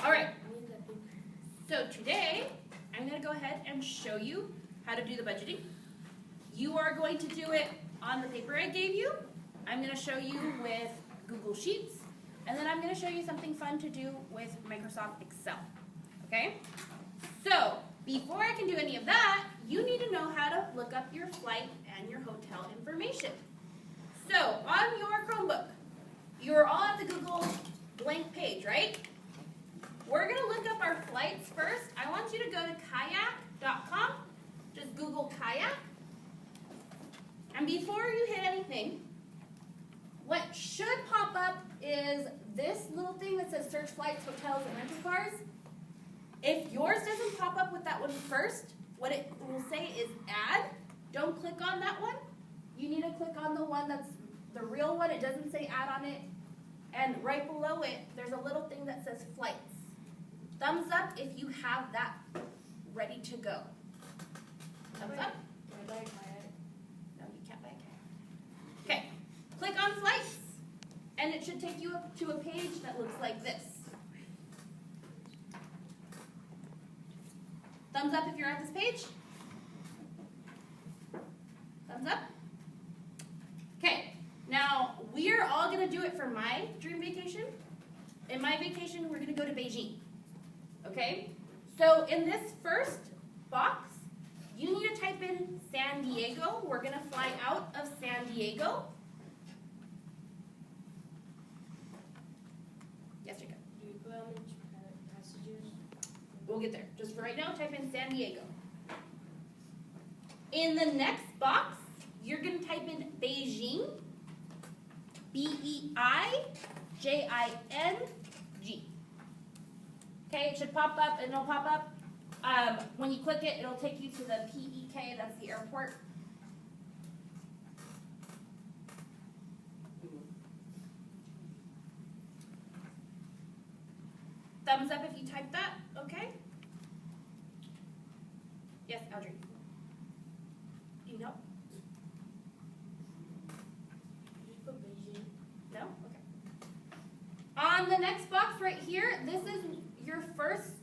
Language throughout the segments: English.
All right. So today, I'm going to go ahead and show you how to do the budgeting. You are going to do it on the paper I gave you. I'm going to show you with Google Sheets. And then I'm going to show you something fun to do with Microsoft Excel. Okay? So, before I can do any of that, you need to know how to look up your flight and your hotel information. So, on your Chromebook, you're all at the Google blank page, right? We're going to look up our flights first. I want you to go to kayak.com. Just Google kayak. And before you hit anything, what should pop up is this little thing that says search flights, hotels, and rental cars. If yours doesn't pop up with that one first, what it will say is add. Don't click on that one. You need to click on the one that's the real one. It doesn't say add on it. And right below it, there's a little thing that says flights. Thumbs up if you have that ready to go. Thumbs up? No, you can't buy a kayak. Okay, click on flights, and it should take you up to a page that looks like this. Thumbs up if you're at this page. Thumbs up. Okay, now we're all going to do it for my dream vacation. In my vacation, we're going to go to Beijing. Okay, so in this first box, you need to type in San Diego. We're going to fly out of San Diego. Yes, Jacob? Do you put how much passengers? We'll get there. Just for right now, type in San Diego. In the next box, you're going to type in Beijing. B-E-I-J-I-N-G. Okay, it should pop up, and it'll pop up. When you click it, it'll take you to the PEK, that's the airport. Thumbs up if you type that, okay? Yes, Audrey. Do you know? Did you put Beijing? No? Okay. On the next box right here, this is your first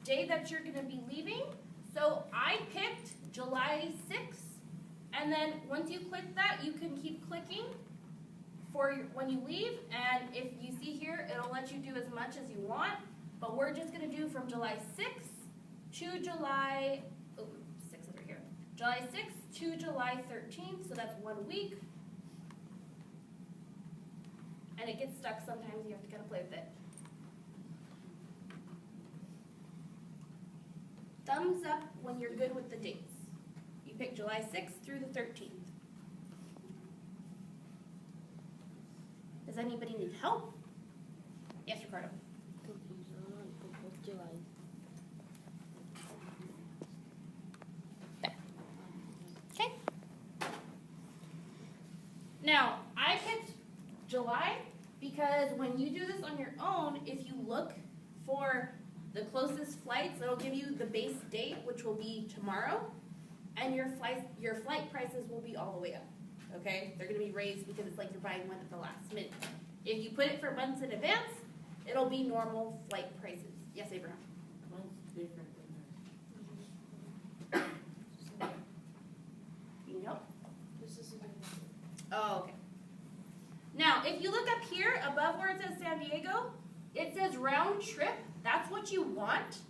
day that you're going to be leaving. So I picked July 6th, and then once you click that, you can keep clicking for when you leave, and if you see here, it'll let you do as much as you want, but we're just going to do from July 6th to July, 6th over here, July 6th to July 13th, so that's 1 week, and it gets stuck sometimes, you have to kind of play with it. Thumbs up when you're good with the dates. You pick July 6th through the 13th. Does anybody need help? Yes, Ricardo. July. There. Okay. Now, I picked July because when you do this on your own, if you look for the closest flights, it'll give you the base date, which will be tomorrow, and your flight prices will be all the way up. Okay? They're going to be raised because it's like you're buying one at the last minute. If you put it for months in advance, it'll be normal flight prices. Yes, Abraham? Mine's different than that. You know? This is a different. Oh, okay. Now, if you look up here above where it says San Diego, it says round trip. That's what you want.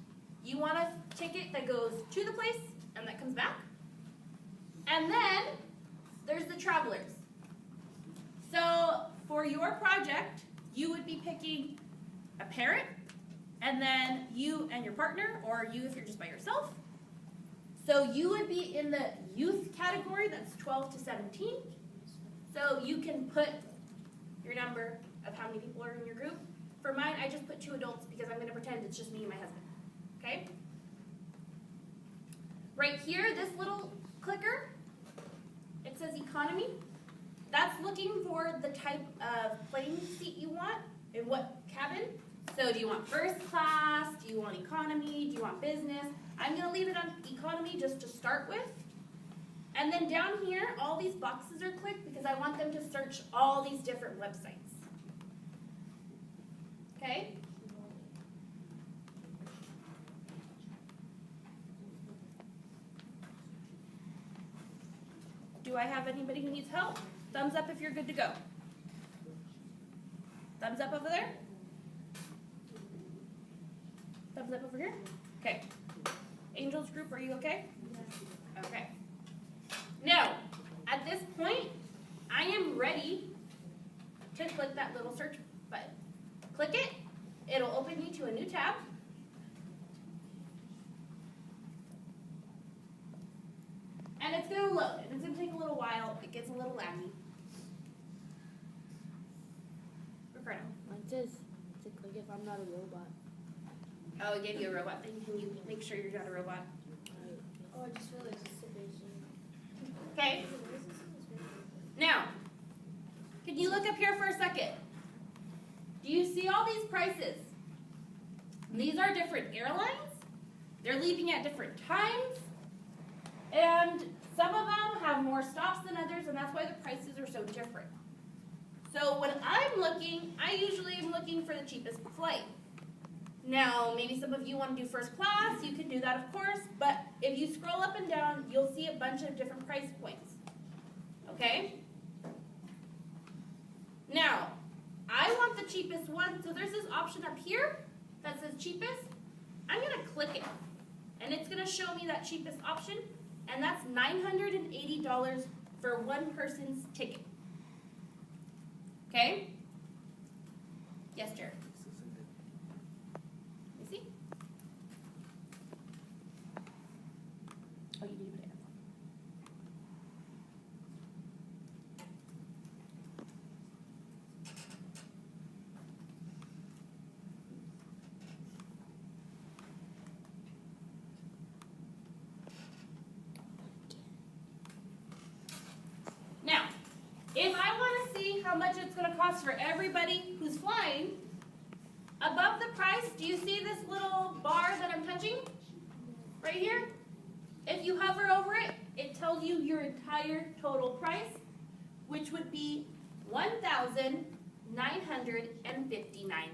You want a ticket that goes to the place and that comes back. And then there's the travelers. So for your project, you would be picking a parent, and then you and your partner, or you if you're just by yourself. So you would be in the youth category, that's 12 to 17. So you can put your number of how many people are in your group. For mine, I just put 2 adults because I'm going to pretend it's just me and my husband. Okay? Right here, this little clicker, it says economy. That's looking for the type of plane seat you want and what cabin. So do you want first class? Do you want economy? Do you want business? I'm going to leave it on economy just to start with. And then down here, all these boxes are clicked because I want them to search all these different websites. Okay? Do I have anybody who needs help? Thumbs up if you're good to go. Thumbs up over there. Thumbs up over here. Okay. Angels group, are you okay? Okay. Now, at this point, I am ready to click that little search button. Click it. It'll open you to a new tab. And it's going to load, and it's going to take a little while. It gets a little laggy. Ricardo. Mine says to click if I'm not a robot. Oh, it gave you a robot thing. Can you make sure you're not a robot? Oh, I just realized it's a vision. Okay. Now, can you look up here for a second? Do you see all these prices? These are different airlines. They're leaving at different times. And some of them have more stops than others, and that's why the prices are so different. So when I'm looking, I usually am looking for the cheapest flight. Now, maybe some of you want to do first class. You can do that, of course. But if you scroll up and down, you'll see a bunch of different price points. Okay? Now, I want the cheapest one. So there's this option up here that says cheapest. I'm going to click it. And it's going to show me that cheapest option. And that's $980 for one person's ticket. Okay? Yes, Jared. You see? Oh, you need to put it in. Now, if I want to see how much it's going to cost for everybody who's flying, above the price, do you see this little bar that I'm touching? Right here? If you hover over it, it tells you your entire total price, which would be $1,959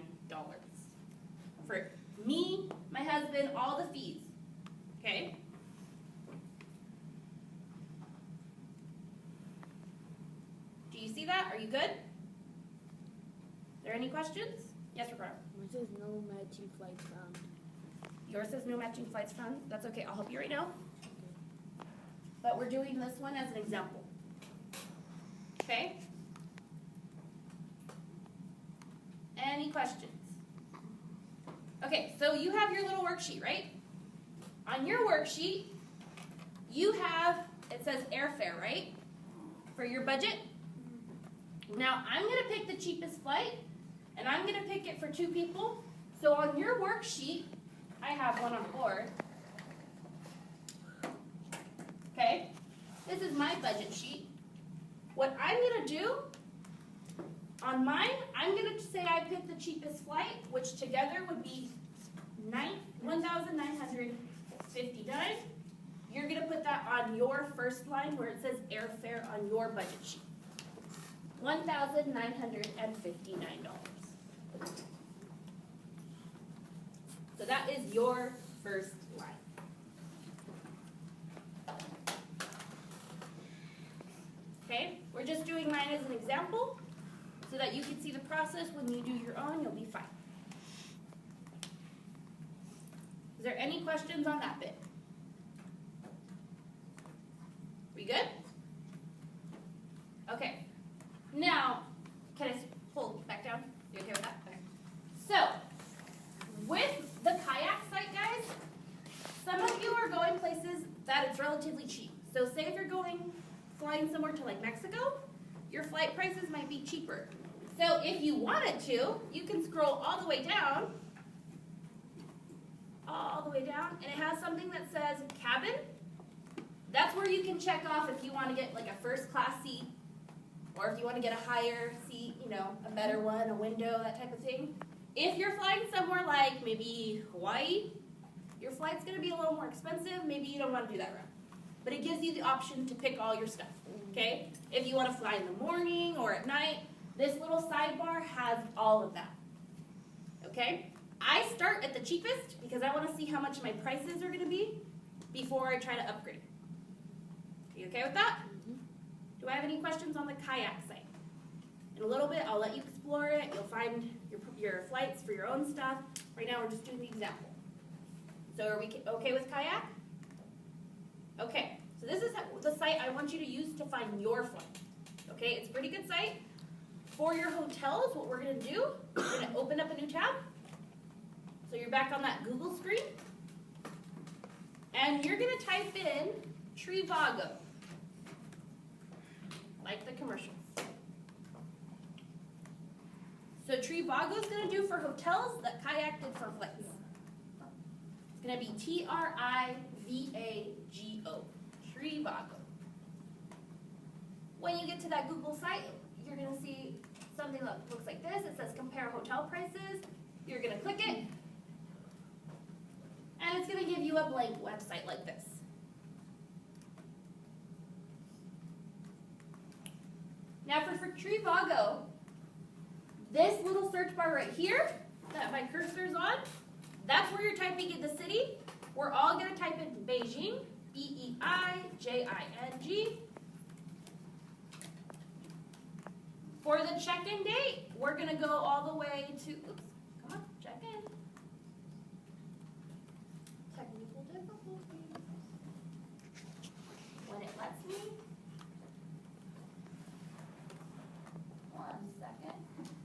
for me, my husband, all the fees. Okay? Do you see that? Are you good? Are there any questions? Yes, Ricardo. Mine says no matching flights found. Yours says no matching flights found. That's okay. I'll help you right now. But we're doing this one as an example. Okay? Any questions? Okay, so you have your little worksheet, right? On your worksheet, you have, it says airfare, right? For your budget. Now, I'm going to pick the cheapest flight, and I'm going to pick it for 2 people. So on your worksheet, I have one on board. Okay? This is my budget sheet. What I'm going to do, on mine, I'm going to say I picked the cheapest flight, which together would be $1,959. You're going to put that on your first line where it says airfare on your budget sheet. $1,959. So that is your first line. Okay, we're just doing mine as an example so that you can see the process. When you do your own, you'll be fine. Is there any questions on that bit? We good? Okay. Now, can I pull back down? You okay with that? Okay. So, with the kayak site, guys, some of you are going places that it's relatively cheap. So say if you're flying somewhere to like Mexico, your flight prices might be cheaper. So if you wanted to, you can scroll all the way down, and it has something that says cabin. That's where you can check off if you want to get like a first class seat, or if you want to get a higher seat, you know, a better one, a window, that type of thing. If you're flying somewhere like maybe Hawaii, your flight's going to be a little more expensive. Maybe you don't want to do that route. But it gives you the option to pick all your stuff, okay? If you want to fly in the morning or at night, this little sidebar has all of that, okay? I start at the cheapest because I want to see how much my prices are going to be before I try to upgrade. Are you okay with that? Do I have any questions on the kayak site? In a little bit, I'll let you explore it. You'll find your flights for your own stuff. Right now, we're just doing the example. So are we okay with kayak? Okay, so this is the site I want you to use to find your flight. Okay, it's a pretty good site. For your hotels, what we're gonna do, we're gonna open up a new tab. So you're back on that Google screen. And you're gonna type in Trivago, like the commercials. So Trivago is gonna do for hotels that kayak did for flights. It's gonna be Trivago, Trivago. When you get to that Google site, you're gonna see something that looks like this. It says compare hotel prices. You're gonna click it, and it's gonna give you a blank website like this. Now for Trivago, this little search bar right here that my cursor's on, that's where you're typing in the city. We're all gonna type in Beijing, B-E-I-J-I-N-G. For the check-in date, we're gonna go all the way to, oops, come on, check in. Technical difficulties. When it lets me. One second.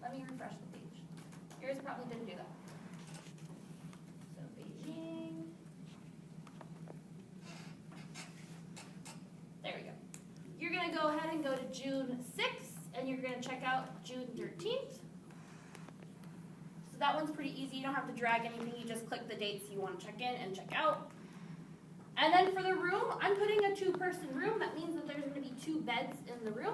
Let me refresh the page. Yours probably didn't do that. So Beijing. There we go. You're gonna go ahead and go to June 6th. And you're going to check out June 13th. So that one's pretty easy. You don't have to drag anything. You just click the dates you want to check in and check out. And then for the room, I'm putting a 2-person room. That means that there's going to be 2 beds in the room.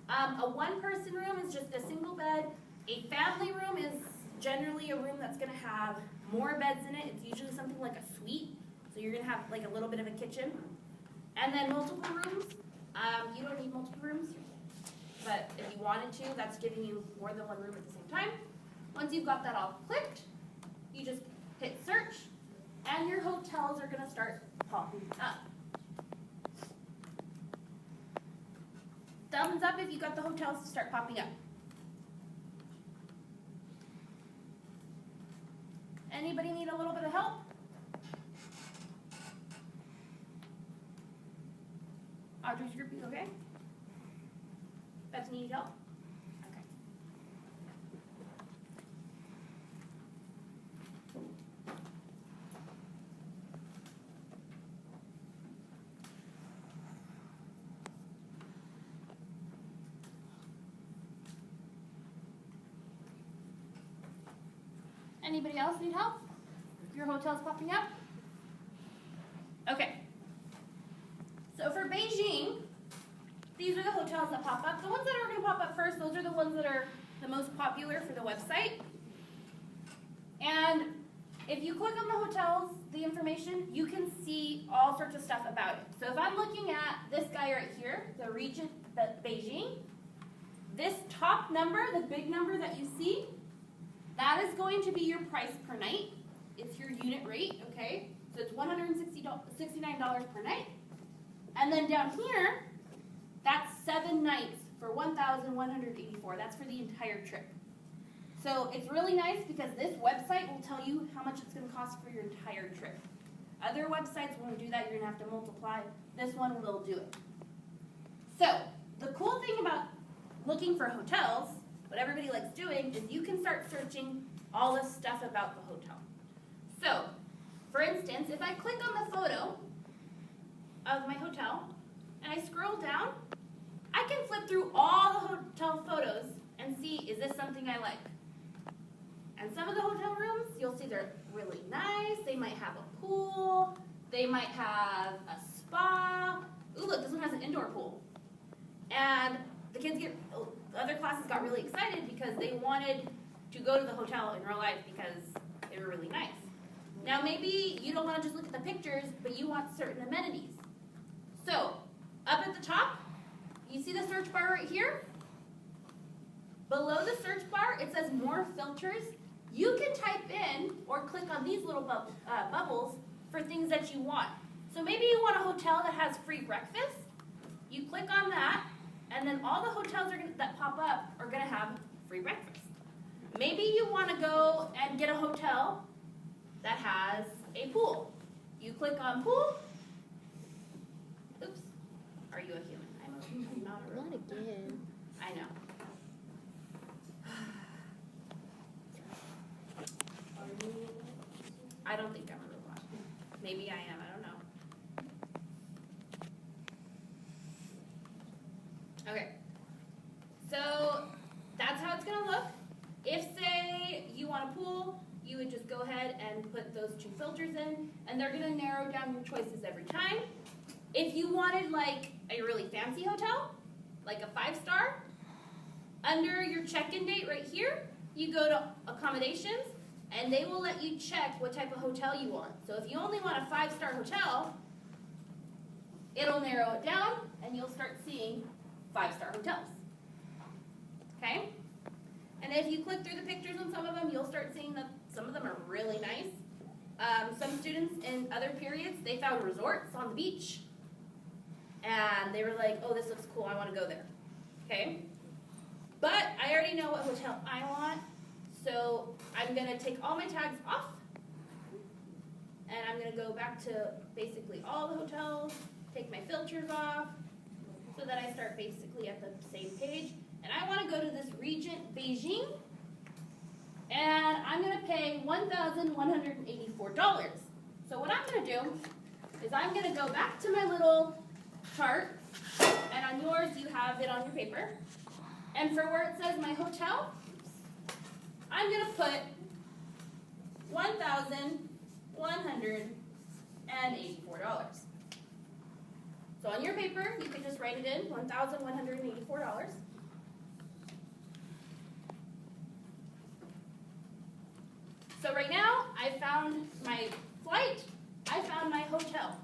A 1-person room is just a single bed. A family room is generally a room that's going to have more beds in it. It's usually something like a suite. So you're going to have like a little bit of a kitchen. And then multiple rooms. You don't need multiple rooms. But if you wanted to, that's giving you more than one room at the same time. Once you've got that all clicked, you just hit search, and your hotels are gonna start popping up. Thumbs up if you got the hotels to start popping up. Anybody need a little bit of help? Audrey's group, you okay? Bethany, need help? Okay. Anybody else need help? Your hotel's popping up? Okay. So for Beijing, these are the hotels that pop up. The ones that are going to pop up first, those are the ones that are the most popular for the website. And if you click on the hotels, the information, you can see all sorts of stuff about it. So if I'm looking at this guy right here, the Regent Beijing, this top number, the big number that you see, that is going to be your price per night. It's your unit rate, okay? So it's $169 per night. And then down here, that's 7 nights for $1,184. That's for the entire trip. So it's really nice because this website will tell you how much it's going to cost for your entire trip. Other websites won't do that. You're going to have to multiply. This one will do it. So the cool thing about looking for hotels, what everybody likes doing, is you can start searching all this stuff about the hotel. So, for instance, if I click on the photo of my hotel and I scroll down, I can flip through all the hotel photos and see, is this something I like? And some of the hotel rooms, you'll see they're really nice. They might have a pool. They might have a spa. Ooh, look, this one has an indoor pool. And the other classes got really excited because they wanted to go to the hotel in real life because they were really nice. Now maybe you don't want to just look at the pictures, but you want certain amenities. So, up at the top, you see the search bar right here? Below the search bar, it says more filters. You can type in or click on these little bubbles for things that you want. So maybe you want a hotel that has free breakfast. You click on that, and then all the hotels that pop up are going to have free breakfast. Maybe you want to go and get a hotel that has a pool. You click on pool. Oops. Are you a human? I'm not a robot. Not again. I know. I don't think I'm a robot. Maybe I am, I don't know. Okay. So that's how it's gonna look. If say you want a pool, you would just go ahead and put those two filters in, and they're gonna narrow down your choices every time. If you wanted like a really fancy hotel, like a 5-star, under your check-in date right here, you go to accommodations, and they will let you check what type of hotel you want. So if you only want a 5-star hotel, it'll narrow it down, and you'll start seeing 5-star hotels. Okay? And if you click through the pictures on some of them, you'll start seeing that some of them are really nice. Some students in other periods, they found resorts on the beach. And they were like, oh, this looks cool, I want to go there. Okay? But I already know what hotel I want, so I'm going to take all my tags off. And I'm going to go back to basically all the hotels, take my filters off, so that I start basically at the same page. And I want to go to this Regent Beijing, and I'm going to pay $1,184. So what I'm going to do is I'm going to go back to my little chart, and on yours you have it on your paper. And for where it says my hotel, I'm going to put $1,184. So on your paper, you can just write it in, $1,184. So right now, I found my flight, I found my hotel.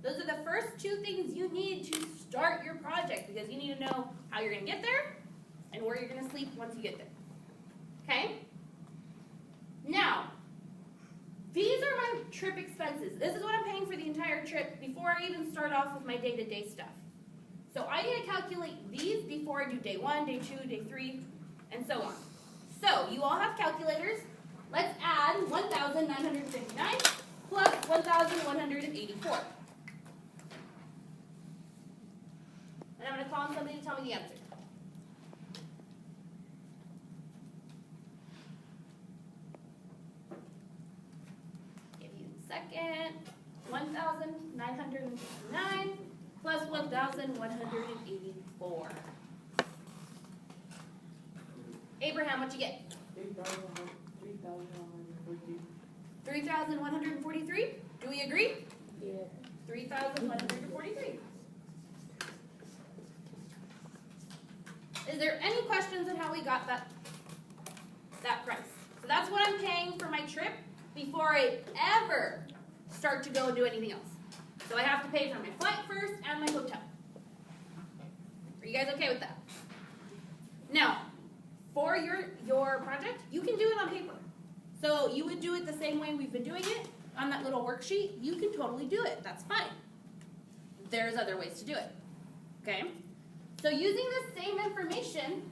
Those are the first two things you need to start your project, because you need to know how you're going to get there and where you're going to sleep once you get there. Okay? Now, these are my trip expenses. This is what I'm paying for the entire trip before I even start off with my day-to-day stuff. So I need to calculate these before I do day 1, day 2, day 3, and so on. So you all have calculators. Let's add 1,959 plus 1,184. And I'm going to call on somebody to tell me the answer. Give you a second. 1,959 plus 1,184. Abraham, what'd you get? 3,143. Do we agree? Yeah. 3,143. Is there any questions on how we got that price? So that's what I'm paying for my trip before I ever start to go and do anything else. So I have to pay for my flight first and my hotel. Are you guys okay with that? Now, for your project, you can do it on paper. So you would do it the same way we've been doing it on that little worksheet. You can totally do it. That's fine. There's other ways to do it. Okay? So using the same information,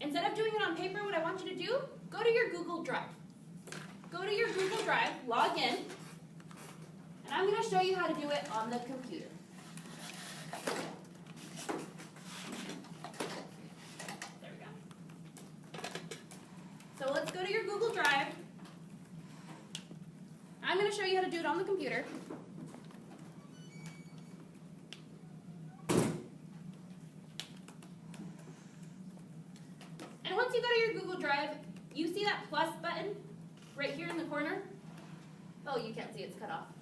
instead of doing it on paper, what I want you to do, go to your Google Drive. Go to your Google Drive, log in, and I'm going to show you how to do it on the computer. There we go. So let's go to your Google Drive. I'm going to show you how to do it on the computer. And once you go to your Google Drive, you see that plus button right here in the corner? Oh, you can't see, it's cut off.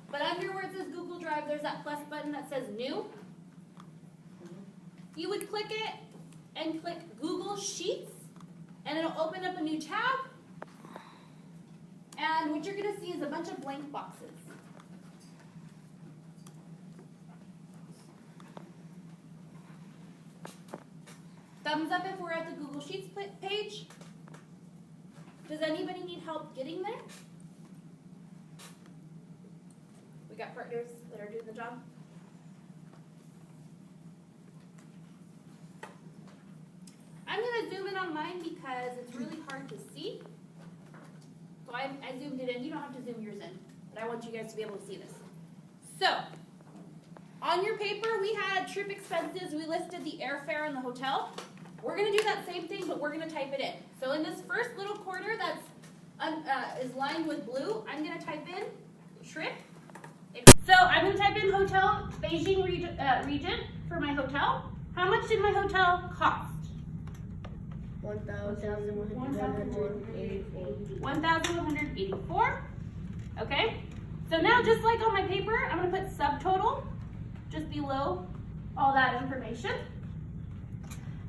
But under where it says Google Drive, there's that plus button that says New. You would click it and click Google Sheets, and it'll open up a new tab. And what you're going to see is a bunch of blank boxes. Thumbs up if we're at the Google Sheets page. Does anybody need help getting there? We got partners that are doing the job. zoom in on mine because it's really hard to see. So I zoomed it in. You don't have to zoom yours in, but I want you guys to be able to see this. So, on your paper, we had trip expenses. We listed the airfare and the hotel. We're going to do that same thing, but we're going to type it in. So in this first little quarter that's is lined with blue, I'm going to type in trip. So I'm going to type in hotel, Beijing region for my hotel. How much did my hotel cost? 1,184. Okay. So now, just like on my paper, I'm going to put subtotal just below all that information.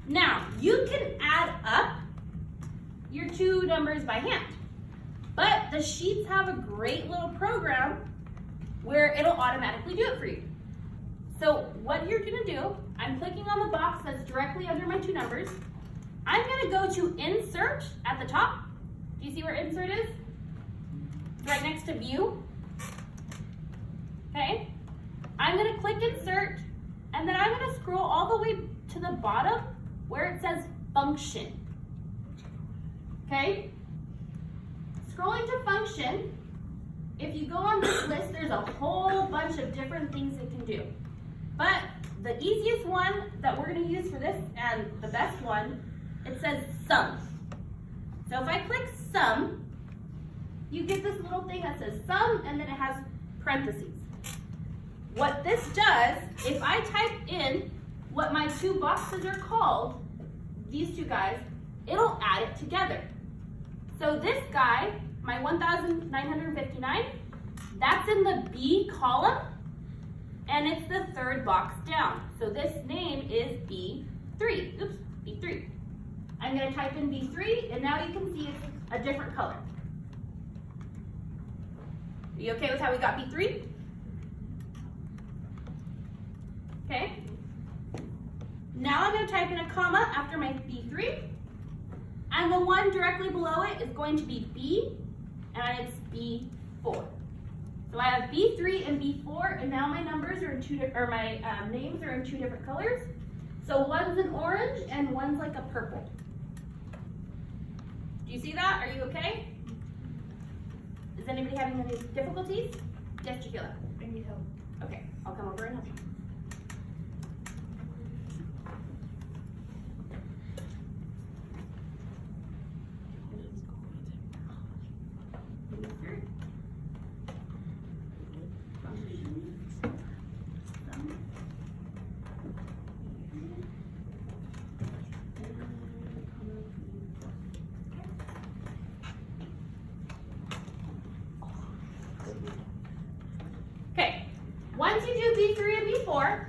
Now, you can add up your two numbers by hand, but the sheets have a great little program where it'll automatically do it for you. So what you're going to do, I'm clicking on the box that's directly under my two numbers. I'm going to go to Insert at the top. Do you see where Insert is? It's right next to View. Okay. I'm going to click Insert, and then I'm going to scroll all the way to the bottom where it says Function. Okay. Scrolling to Function, if you go on this list, there's a whole bunch of different things it can do. But the easiest one that we're going to use for this, and the best one, it says Sum. So if I click Sum, you get this little thing that says Sum, and then it has parentheses. What this does, if I type in what my two boxes are called, these two guys, it'll add it together. So this guy, my 1,959, that's in the B column, and it's the third box down. So this name is B3. Oops, B3. I'm going to type in B3, and now you can see it's a different color. Are you okay with how we got B3? Okay. Now I'm going to type in a comma after my B3, and the one directly below it is going to be B, and it's B4. So I have B3 and B4, and now my numbers are in my names are in two different colors. So one's an orange and one's like a purple. Do you see that? Are you okay? Is anybody having any difficulties? Yes, Shaquila. I need help. Okay, I'll come over and help you. Okay, once you do B3 and B4,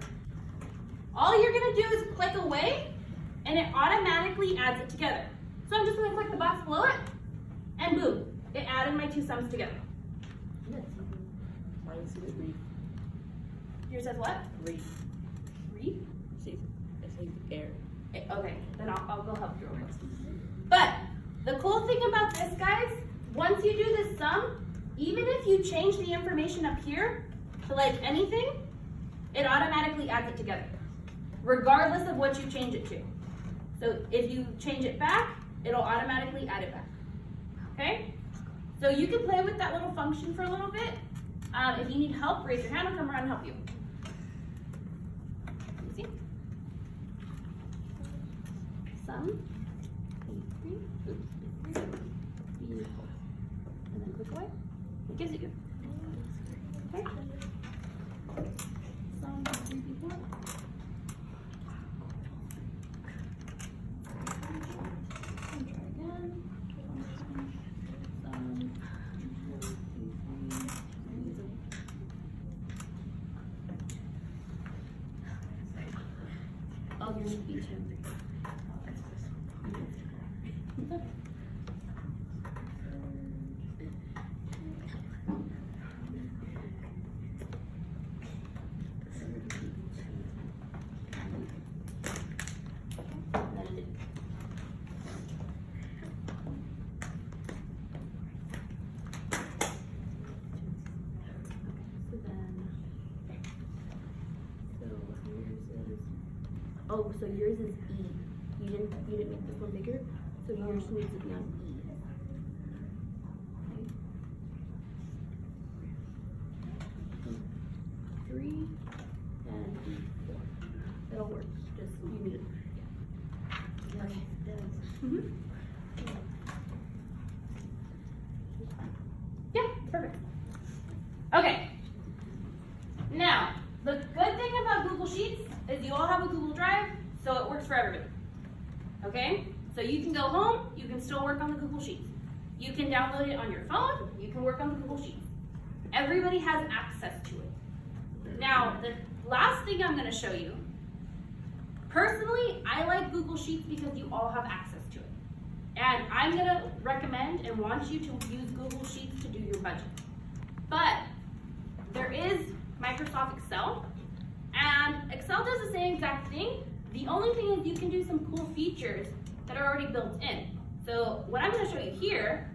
all you're going to do is click away, and it automatically adds it together. So I'm just going to click the box below it, and boom, it added my two sums together. Yours says what? Read. Read? See, it's like air. Okay, then I'll go help you over it. But the cool thing about this, guys, once you do this sum, even if you change the information up here to like anything, it automatically adds it together, regardless of what you change it to. So if you change it back, it'll automatically add it back. Okay? So you can play with that little function for a little bit. If you need help, raise your hand. I'll come around and help you. See? Sum. B3. Oops. B4. And then click away. It gives it you. Okay. Sum B3, B4. And try again. Sum. Oh, you're in B2. Oh, so yours is E. You didn't make this one bigger, so yours needs to be on E. Okay. 3 and E4. It'll work. Just you need it. Okay. Mm-hmm. Yeah, perfect. Okay. Now, the good thing about Google Sheets is you all have a Google Drive, so it works for everybody. Okay? So you can go home, you can still work on the Google Sheets. You can download it on your phone, you can work on the Google Sheets. Everybody has access to it. Now, the last thing I'm going to show you, personally, I like Google Sheets because you all have access to it. And I'm going to recommend and want you to use Google Sheets to do your budget. But there is Microsoft Excel, and Excel does the same exact thing. The only thing is you can do some cool features that are already built in. So what I'm going to show you here,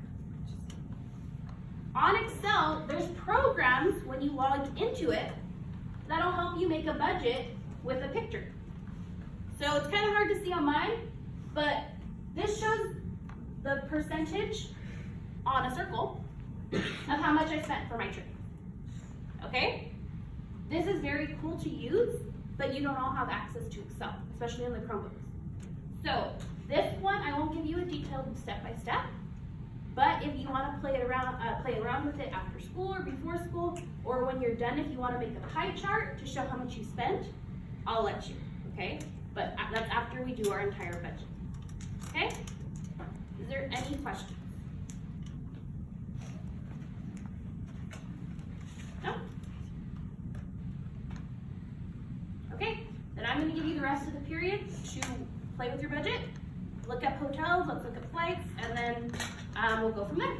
on Excel, there's programs when you log into it that'll help you make a budget with a picture. So it's kind of hard to see on mine, but this shows the percentage on a circle of how much I spent for my trip. Okay? This is very cool to use, but you don't all have access to Excel, especially on the Chromebooks. So this one, I won't give you a detailed step-by-step, but if you want to play around with it after school or before school, or when you're done, if you want to make a pie chart to show how much you spent, I'll let you, okay? But that's after we do our entire budget, okay? Is there any questions? No? Okay, then I'm going to give you the rest of the period to play with your budget, look up hotels, let's look at flights, and then we'll go from there.